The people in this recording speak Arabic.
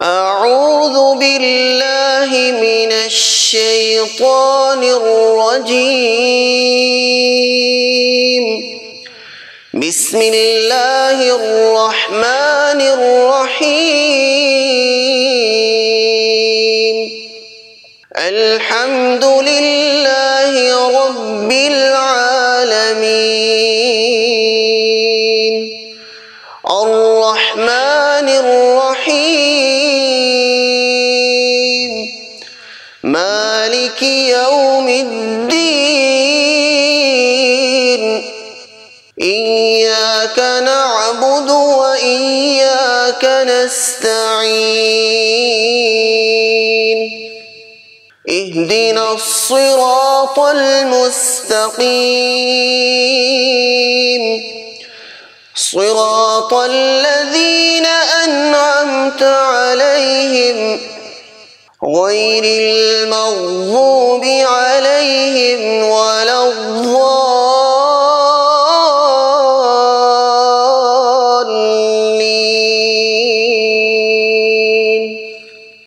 أعوذ بالله من الشيطان الرجيم. بسم الله الرحمن الرحيم. الحمد لله رب العالمين. الرحمن الرحيم. مالك يوم الدين. إياك نعبد وإياك نستعين. اهدنا الصراط المستقيم. صراط الذين أنعمت عليهم غير المغضوب